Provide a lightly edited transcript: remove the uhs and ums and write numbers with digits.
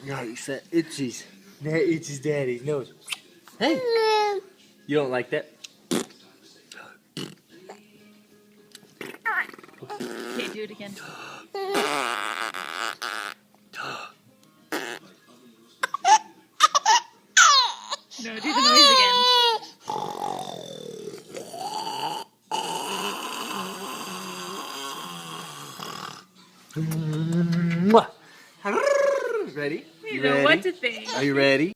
Nice, that itches. That itches Daddy's nose. Hey, you don't like that? Okay, do it again. No, do the noise again. Ready? You know what to think. Are you ready?